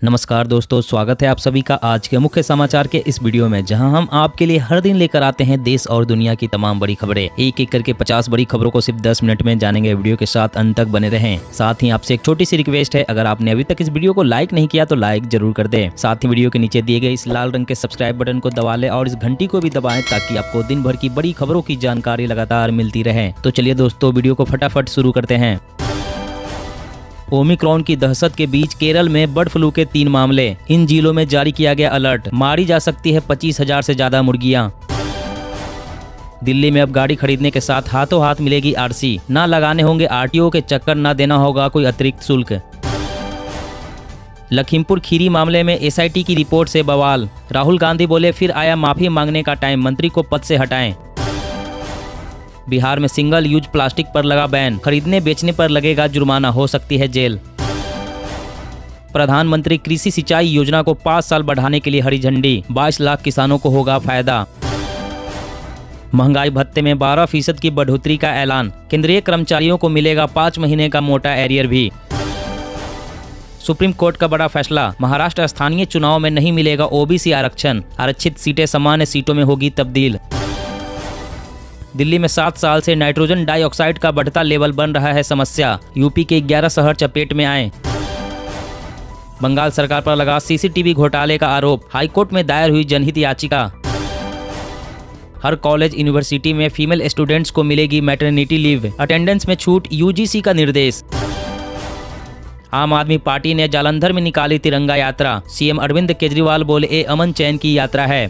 नमस्कार दोस्तों, स्वागत है आप सभी का आज के मुख्य समाचार के इस वीडियो में, जहां हम आपके लिए हर दिन लेकर आते हैं देश और दुनिया की तमाम बड़ी खबरें। एक एक करके 50 बड़ी खबरों को सिर्फ 10 मिनट में जानेंगे। वीडियो के साथ अंत तक बने रहें। साथ ही आपसे एक छोटी सी रिक्वेस्ट है, अगर आपने अभी तक इस वीडियो को लाइक नहीं किया तो लाइक जरूर कर दें। साथ ही वीडियो के नीचे दिए गए इस लाल रंग के सब्सक्राइब बटन को दबा लें और इस घंटी को भी दबाएं ताकि आपको दिन भर की बड़ी खबरों की जानकारी लगातार मिलती रहे। तो चलिए दोस्तों, वीडियो को फटाफट शुरू करते हैं। ओमिक्रॉन की दहशत के बीच केरल में बर्ड फ्लू के 3 मामले, इन जिलों में जारी किया गया अलर्ट। मारी जा सकती है 25,000 से ज्यादा मुर्गियां। दिल्ली में अब गाड़ी खरीदने के साथ हाथों हाथ मिलेगी आरसी, ना लगाने होंगे आरटीओ के चक्कर, ना देना होगा कोई अतिरिक्त शुल्क। लखीमपुर खीरी मामले में एसआईटी की रिपोर्ट से बवाल। राहुल गांधी बोले फिर आया माफी मांगने का टाइम, मंत्री को पद से हटाएं। बिहार में सिंगल यूज प्लास्टिक पर लगा बैन, खरीदने बेचने पर लगेगा जुर्माना, हो सकती है जेल। प्रधानमंत्री कृषि सिंचाई योजना को 5 साल बढ़ाने के लिए हरी झंडी, 22 लाख किसानों को होगा फायदा। महंगाई भत्ते में 12% की बढ़ोतरी का ऐलान, केंद्रीय कर्मचारियों को मिलेगा 5 महीने का मोटा एरियर भी। सुप्रीम कोर्ट का बड़ा फैसला, महाराष्ट्र स्थानीय चुनाव में नहीं मिलेगा ओबीसी आरक्षण, आरक्षित सीटें सामान्य सीटों में होगी तब्दील। दिल्ली में 7 साल से नाइट्रोजन डाइऑक्साइड का बढ़ता लेवल बन रहा है समस्या, यूपी के 11 शहर चपेट में आए। बंगाल सरकार पर लगा सीसीटीवी घोटाले का आरोप, हाईकोर्ट में दायर हुई जनहित याचिका। हर कॉलेज यूनिवर्सिटी में फीमेल स्टूडेंट्स को मिलेगी मैटरनिटी लीव, अटेंडेंस में छूट, यूजीसी का निर्देश। आम आदमी पार्टी ने जालंधर में निकाली तिरंगा यात्रा, सीएम अरविंद केजरीवाल बोले ये अमन चैन की यात्रा है।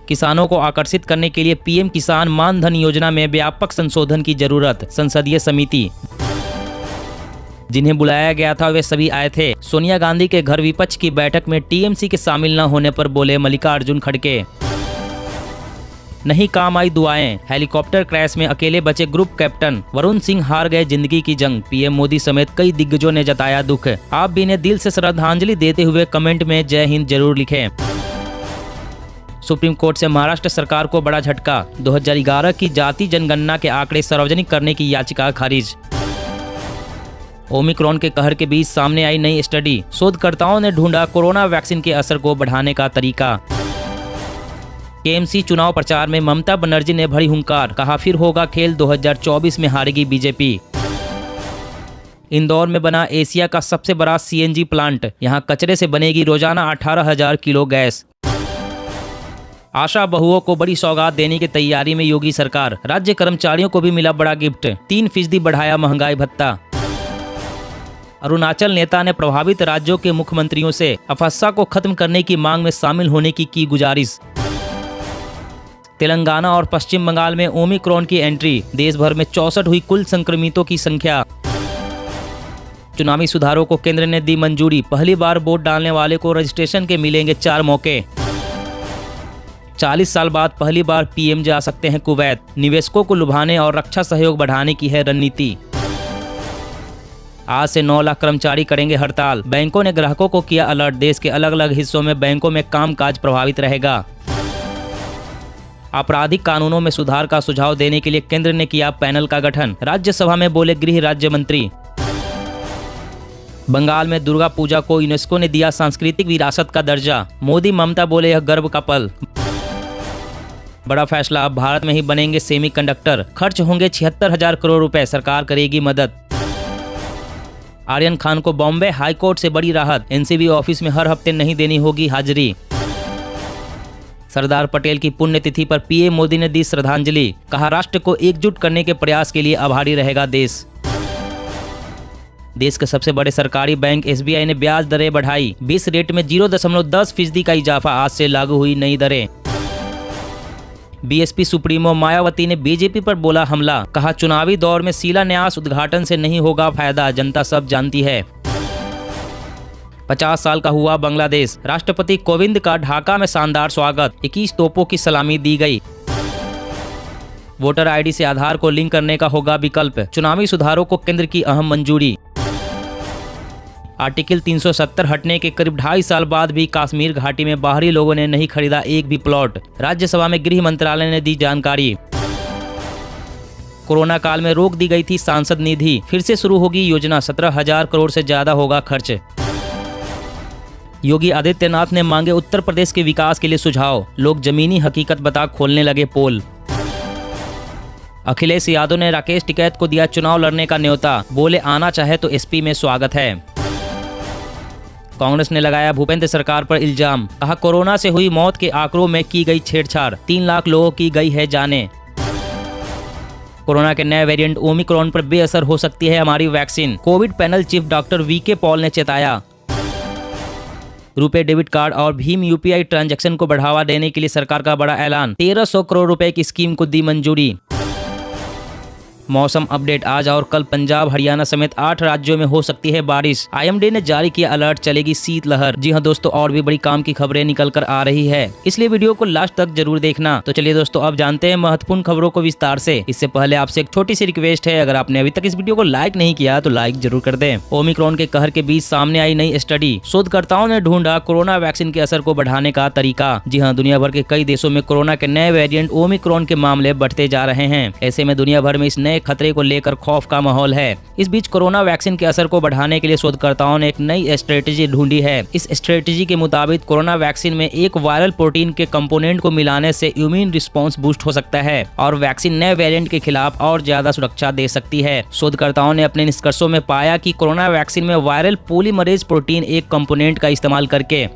किसानों को आकर्षित करने के लिए पीएम किसान मान धन योजना में व्यापक संशोधन की जरूरत, संसदीय समिति। जिन्हें बुलाया गया था वे सभी आए थे, सोनिया गांधी के घर विपक्ष की बैठक में टीएमसी के शामिल न होने पर बोले मल्लिकार्जुन खड़गे। नहीं काम आई दुआएं, हेलीकॉप्टर क्रैश में अकेले बचे ग्रुप कैप्टन वरुण सिंह हार गए जिंदगी की जंग, पीएम मोदी समेत कई दिग्गजों ने जताया दुख। आप भी इन्हें दिल से श्रद्धांजलि देते हुए कमेंट में जय हिंद जरूर लिखें। सुप्रीम कोर्ट से महाराष्ट्र सरकार को बड़ा झटका, 2011 की जाति जनगणना के आंकड़े सार्वजनिक करने की याचिका खारिज। ओमिक्रॉन के कहर के बीच सामने आई नई स्टडी, शोधकर्ताओं ने ढूंढा कोरोना वैक्सीन के असर को बढ़ाने का तरीका। केएमसी चुनाव प्रचार में ममता बनर्जी ने भरी हुंकार, कहा फिर होगा खेल, 2024 में हारेगी बीजेपी। इंदौर में बना एशिया का सबसे बड़ा सीएनजी प्लांट, यहां कचरे से बनेगी रोजाना 18,000 किलो गैस। आशा बहुओं को बड़ी सौगात देने की तैयारी में योगी सरकार, राज्य कर्मचारियों को भी मिला बड़ा गिफ्ट, 3% बढ़ाया महंगाई भत्ता। अरुणाचल नेता ने प्रभावित राज्यों के मुख्यमंत्रियों से अफस्सा को खत्म करने की मांग में शामिल होने की गुजारिश। तेलंगाना और पश्चिम बंगाल में ओमिक्रॉन की एंट्री, देश भर में 64 हुई कुल संक्रमितों की संख्या। चुनावी सुधारों को केंद्र ने दी मंजूरी, पहली बार वोट डालने वाले को रजिस्ट्रेशन के मिलेंगे 4 मौके। 40 साल बाद पहली बार पीएम जा सकते हैं कुवैत, निवेशकों को लुभाने और रक्षा सहयोग बढ़ाने की है रणनीति। आज से 9 लाख कर्मचारी करेंगे हड़ताल, बैंकों ने ग्राहकों को किया अलर्ट, देश के अलग अलग हिस्सों में बैंकों में कामकाज प्रभावित रहेगा। आपराधिक कानूनों में सुधार का सुझाव देने के लिए केंद्र ने किया पैनल का गठन, राज्यसभा में बोले गृह राज्य मंत्री। बंगाल में दुर्गा पूजा को यूनेस्को ने दिया सांस्कृतिक विरासत का दर्जा, मोदी ममता बोले यह गर्व का पल। बड़ा फैसला, अब भारत में ही बनेंगे सेमीकंडक्टर, खर्च होंगे 76,000 करोड़ रुपए, सरकार करेगी मदद। आर्यन खान को बॉम्बे हाईकोर्ट से बड़ी राहत, एनसीबी ऑफिस में हर हफ्ते नहीं देनी होगी हाजिरी। सरदार पटेल की पुण्यतिथि पर पीएम मोदी ने दी श्रद्धांजलि, कहा राष्ट्र को एकजुट करने के प्रयास के लिए आभारी रहेगा देश। देश के सबसे बड़े सरकारी बैंक एसबीआई ने ब्याज दरें बढ़ाई, 20 रेट में 0.10% का इजाफा, आज से लागू हुई नई दरें। बीएसपी सुप्रीमो मायावती ने बीजेपी पर बोला हमला, कहा चुनावी दौर में शिलान्यास उद्घाटन से नहीं होगा फायदा, जनता सब जानती है। 50 साल का हुआ बांग्लादेश, राष्ट्रपति कोविंद का ढाका में शानदार स्वागत, 21 तोपों की सलामी दी गई। वोटर आईडी से आधार को लिंक करने का होगा विकल्प, चुनावी सुधारों को केंद्र की अहम मंजूरी। आर्टिकल 370 हटने के करीब 2.5 साल बाद भी कश्मीर घाटी में बाहरी लोगों ने नहीं खरीदा एक भी प्लॉट, राज्यसभा में गृह मंत्रालय ने दी जानकारी। कोरोना काल में रोक दी गई थी सांसद निधि, फिर से शुरू होगी योजना, 17,000 करोड़ से ज्यादा होगा खर्च। योगी आदित्यनाथ ने मांगे उत्तर प्रदेश के विकास के लिए सुझाव, लोग जमीनी हकीकत बता खोलने लगे पोल। अखिलेश यादव ने राकेश टिकैत को दिया चुनाव लड़ने का न्योता, बोले आना चाहे तो एसपी में स्वागत है। कांग्रेस ने लगाया भूपेंद्र सरकार पर इल्जाम, कहा कोरोना से हुई मौत के आंकड़ों में की गई छेड़छाड़, 3 लाख लोगों की गई है जाने। कोरोना के नए वेरिएंट ओमिक्रॉन पर बेअसर हो सकती है हमारी vaccine, covid panel chief doctor VK Paul ने चेताया। रुपए डेबिट कार्ड और भीम यूपीआई ट्रांजैक्शन को बढ़ावा देने के लिए सरकार का बड़ा ऐलान, 1300 करोड़ रुपए की स्कीम को दी मंजूरी। मौसम अपडेट, आज और कल पंजाब हरियाणा समेत 8 राज्यों में हो सकती है बारिश, आईएमडी ने जारी किया अलर्ट, चलेगी शीतलहर। जी हां दोस्तों, और भी बड़ी काम की खबरें निकल कर आ रही है, इसलिए वीडियो को लास्ट तक जरूर देखना। तो चलिए दोस्तों, अब जानते हैं महत्वपूर्ण खबरों को विस्तार से। इससे पहले आपसे एक छोटी सी रिक्वेस्ट है, अगर आपने अभी तक इस वीडियो को लाइक नहीं किया तो लाइक जरूर कर दें। ओमिक्रॉन के कहर के बीच सामने आई नई स्टडी, शोधकर्ताओं ने ढूंढा कोरोना वैक्सीन के असर को बढ़ाने का तरीका। जी हाँ, दुनिया भर के कई देशों में कोरोना के नए वेरिएंट ओमिक्रॉन के मामले बढ़ते जा रहे हैं। ऐसे में दुनिया भर में इस नए खतरे को लेकर खौफ का माहौल है। इस बीच कोरोना वैक्सीन के असर को बढ़ाने के लिए शोधकर्ताओं ने एक नई स्ट्रेटेजी ढूंढी है। इस स्ट्रेटेजी के मुताबिक कोरोना वैक्सीन में एक वायरल प्रोटीन के कंपोनेंट को मिलाने से इम्यून रिस्पांस बूस्ट हो सकता है और वैक्सीन नए वेरिएंट के खिलाफ और ज्यादा सुरक्षा दे सकती है। शोधकर्ताओं ने अपने निष्कर्षों में पाया कि कोरोना वैक्सीन में वायरल पॉलीमरेज प्रोटीन एक कंपोनेंट का इस्तेमाल करके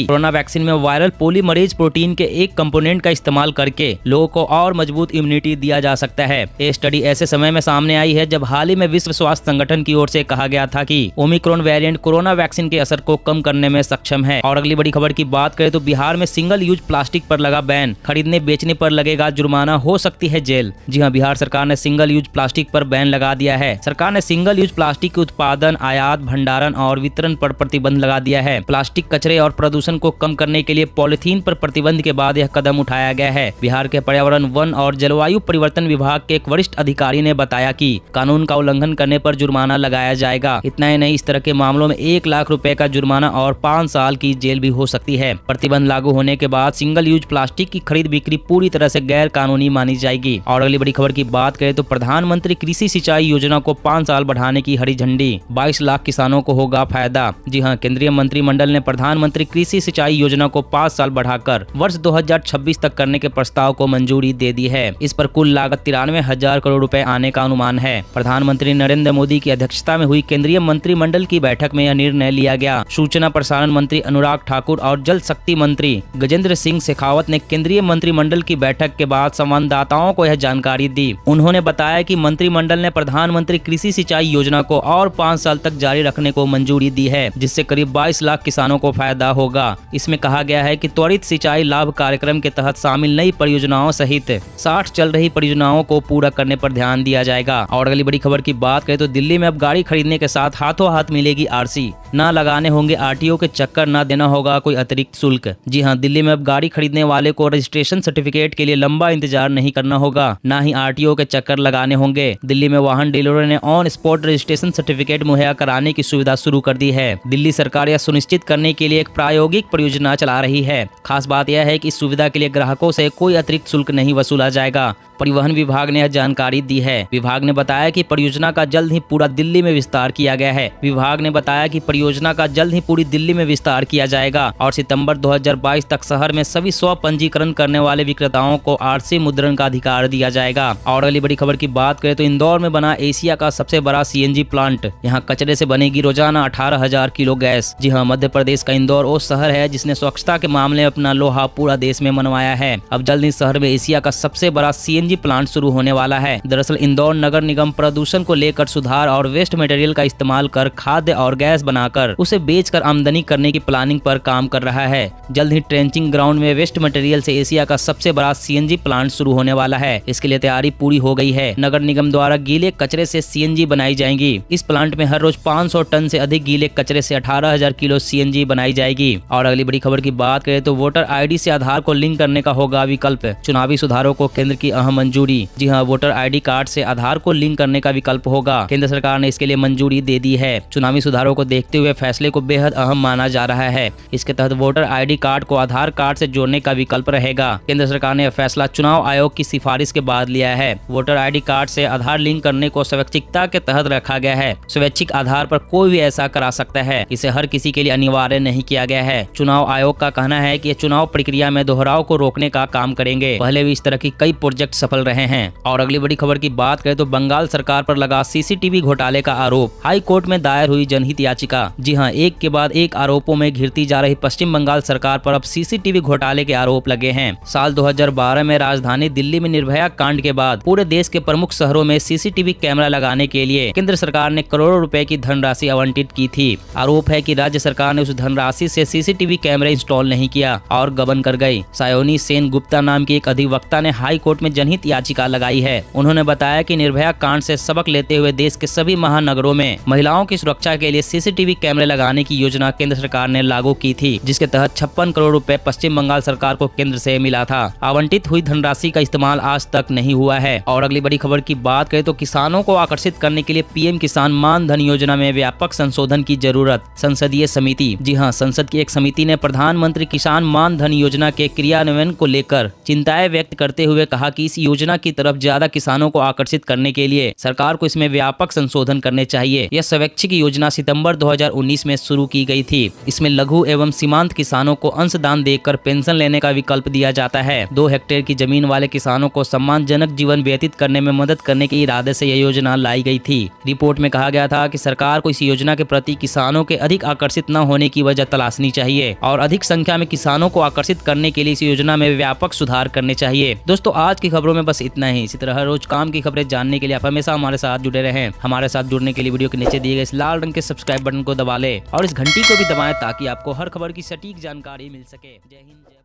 कोरोना वैक्सीन में वायरल पॉलीमरेज प्रोटीन के एक कंपोनेंट का इस्तेमाल करके लोगों को और मजबूत इम्यूनिटी दिया जा सकता है। ये स्टडी ऐसे समय में सामने आई है जब हाल ही में विश्व स्वास्थ्य संगठन की ओर से कहा गया था कि ओमिक्रॉन वेरिएंट कोरोना वैक्सीन के असर को कम करने में सक्षम है। और अगली बड़ी खबर की बात करें तो बिहार में सिंगल यूज प्लास्टिक पर लगा बैन, खरीदने बेचने पर लगेगा जुर्माना, हो सकती है जेल। जी हाँ, बिहार सरकार ने सिंगल यूज प्लास्टिक पर बैन लगा दिया है। सरकार ने सिंगल यूज प्लास्टिक के उत्पादन, आयात, भंडारण और वितरण पर प्रतिबंध लगा दिया है। प्लास्टिक कचरे और प्रदूषण को कम करने के लिए पॉलिथीन पर प्रतिबंध के बाद यह कदम उठाया गया है। बिहार के पर्यावरण, वन और जलवायु परिवर्तन विभाग के एक वरिष्ठ अधिकारी ने बताया कि कानून का उल्लंघन करने पर जुर्माना लगाया जाएगा। इतना ही नहीं, इस तरह के मामलों में 1 लाख रुपए का जुर्माना और 5 साल की जेल भी हो सकती है। प्रतिबंध लागू होने के बाद सिंगल यूज प्लास्टिक की खरीद बिक्री पूरी तरह से गैर कानूनी मानी जाएगी। और अगली बड़ी खबर की बात करें तो प्रधानमंत्री कृषि सिंचाई योजना को 5 साल बढ़ाने की हरी झंडी, 22 लाख किसानों को होगा फायदा। जी हाँ, केंद्रीय मंत्रिमंडल ने प्रधानमंत्री कृषि सिंचाई योजना को 5 साल बढ़ाकर वर्ष 2026 तक करने के प्रस्ताव को मंजूरी दे दी है। इस पर कुल लागत 93,000 करोड़ रुपए आने का अनुमान है। प्रधानमंत्री नरेंद्र मोदी की अध्यक्षता में हुई केंद्रीय मंत्रिमंडल की बैठक में यह निर्णय लिया गया। सूचना प्रसारण मंत्री अनुराग ठाकुर और जल शक्ति मंत्री गजेंद्र सिंह शेखावत ने केंद्रीय मंत्रिमंडल की बैठक के बाद संवाददाताओं को यह जानकारी दी। उन्होंने बताया कि मंत्रिमंडल ने प्रधानमंत्री कृषि सिंचाई योजना को और 5 साल तक जारी रखने को मंजूरी दी है, जिससे करीब 22 लाख किसानों को फायदा होगा। इसमें कहा गया है कि त्वरित सिंचाई लाभ कार्यक्रम के तहत शामिल नई परियोजनाओं सहित 60 चल रही परियोजनाओं को पूरा करने पर ध्यान दिया जाएगा। और अगली बड़ी खबर की बात करें तो दिल्ली में अब गाड़ी खरीदने के साथ हाथों हाथ मिलेगी आरसी, ना लगाने होंगे आरटीओ के चक्कर, ना देना होगा कोई अतिरिक्त शुल्क। जी हाँ, दिल्ली में अब गाड़ी खरीदने वाले को रजिस्ट्रेशन सर्टिफिकेट के लिए लंबा इंतजार नहीं करना होगा, ना ही आरटीओ के चक्कर लगाने होंगे। दिल्ली में वाहन डीलरों ने ऑन स्पॉट रजिस्ट्रेशन सर्टिफिकेट मुहैया कराने की सुविधा शुरू कर दी है। दिल्ली सरकार यह सुनिश्चित करने के लिए एक प्रायोगिक परियोजना चला रही है। खास बात यह है कि इस सुविधा के लिए ग्राहकों से कोई अतिरिक्त शुल्क नहीं वसूला जाएगा। परिवहन विभाग ने यह जानकारी दी है। विभाग ने बताया कि परियोजना का जल्द ही पूरा दिल्ली में विस्तार किया गया है। विभाग ने बताया कि परियोजना का जल्द ही पूरी दिल्ली में विस्तार किया जाएगा और सितंबर 2022 तक शहर में सभी स्व पंजीकरण करने वाले विक्रेताओं को आरसी मुद्रण का अधिकार दिया जाएगा। और अगली बड़ी खबर की बात करें तो इंदौर में बना एशिया का सबसे बड़ा सीएनजी प्लांट। यहाँ कचरे से बनेगी रोजाना 18,000 किलो गैस। जी हाँ, मध्य प्रदेश का इंदौर वो शहर है जिसने स्वच्छता के मामले में अपना लोहा पूरा देश में मनवाया है। अब जल्द ही शहर में एशिया का सबसे बड़ा सीएनजी प्लांट शुरू होने वाला है। दरअसल इंदौर नगर निगम प्रदूषण को लेकर सुधार और वेस्ट मटेरियल का इस्तेमाल कर खाद्य और गैस बनाकर उसे बेचकर आमदनी करने की प्लानिंग पर काम कर रहा है। जल्द ही ट्रेंचिंग ग्राउंड में वेस्ट मटेरियल से एशिया का सबसे बड़ा सीएनजी प्लांट शुरू होने वाला है। इसके लिए तैयारी पूरी हो गई है। नगर निगम द्वारा गीले कचरे से सीएनजी बनाई जाएंगी। इस प्लांट में हर रोज 500 टन से अधिक गीले कचरे से 18,000 किलो सीएनजी बनाई जाएगी। और अगली बड़ी खबर की बात करें तो वोटर आईडी से आधार को लिंक करने का होगा विकल्प। चुनावी सुधारों को केंद्र की अहम मंजूरी। जी हाँ, वोटर ID कार्ड से आधार को लिंक करने का विकल्प होगा। केंद्र सरकार ने इसके लिए मंजूरी दे दी है। चुनावी सुधारों को देखते हुए फैसले को बेहद अहम माना जा रहा है। इसके तहत वोटर ID कार्ड को आधार कार्ड से जोड़ने का विकल्प रहेगा। केंद्र सरकार ने यह फैसला चुनाव आयोग की सिफारिश के बाद लिया है। वोटर ID कार्ड से आधार लिंक करने को स्वैच्छिकता के तहत रखा गया है। स्वैच्छिक आधार पर कोई भी ऐसा करा सकता है। इसे हर किसी के लिए अनिवार्य नहीं किया गया है। चुनाव आयोग का कहना है कि ये चुनाव प्रक्रिया में दोहराव को रोकने का काम करेंगे। पहले भी इस तरह की कई प्रोजेक्ट सफल रहे हैं। और अगली बड़ी खबर की बात करें तो बंगाल सरकार पर लगा CCTV घोटाले का आरोप। हाई कोर्ट में दायर हुई जनहित याचिका। जी हाँ, एक के बाद एक आरोपों में घिरती जा रही पश्चिम बंगाल सरकार पर अब CCTV घोटाले के आरोप लगे हैं। साल 2012 में राजधानी दिल्ली में निर्भया कांड के बाद पूरे देश के प्रमुख शहरों में CCTV कैमरा लगाने के लिए केंद्र सरकार ने करोड़ों रुपए की धनराशि आवंटित की थी। आरोप है कि राज्य सरकार ने उस धनराशि से CCTV कैमरे इंस्टॉल नहीं किया और गबन कर गई। सायोनी सेन गुप्ता नाम की एक अधिवक्ता ने हाई कोर्ट में जनहित याचिका लगाई है। उन्होंने बताया कि निर्भया कांड से सबक लेते हुए देश के सभी महानगरों में महिलाओं की सुरक्षा के लिए CCTV कैमरे लगाने की योजना केंद्र सरकार ने लागू की थी, जिसके तहत 56 करोड़ रुपए पश्चिम बंगाल सरकार को केंद्र से मिला था। आवंटित हुई धनराशि का इस्तेमाल आज तक नहीं हुआ है। और अगली बड़ी खबर की बात करें तो किसानों को आकर्षित करने के लिए PM किसान मान धन योजना में व्यापक संशोधन की जरूरत। संसदीय समिति। जी हाँ, संसद की एक समिति ने प्रधानमंत्री किसान मान धन योजना के क्रियान्वयन को लेकर चिंताएं व्यक्त करते हुए कहा कि इस योजना की तरफ ज्यादा किसानों को आकर्षित करने के लिए सरकार को इसमें व्यापक संशोधन करने चाहिए। यह स्वैच्छिक योजना सितंबर 2019 में शुरू की गई थी। इसमें लघु एवं सीमांत किसानों को अंशदान देकर पेंशन लेने का विकल्प दिया जाता है। 2 हेक्टेयर की जमीन वाले किसानों को सम्मानजनक जीवन व्यतीत करने में मदद करने के इरादे से यह योजना लाई गई थी। रिपोर्ट में कहा गया था कि सरकार को इस योजना के प्रति किसानों के अधिक आकर्षित न होने की वजह तलाशनी चाहिए और अधिक संख्या में किसानों को आकर्षित करने के लिए इस योजना में व्यापक सुधार करने चाहिए। दोस्तों, आज की खबरों में बस इतना ही। इसी तरह हर रोज काम की खबरें जानने के लिए आप हमेशा हमारे साथ जुड़े रहें। हमारे साथ जुड़ने के लिए वीडियो के नीचे दिए गए इस लाल रंग के सब्सक्राइब बटन को दबा लें और इस घंटी को भी दबाएं ताकि आपको हर खबर की सटीक जानकारी मिल सके। जय हिंद, जय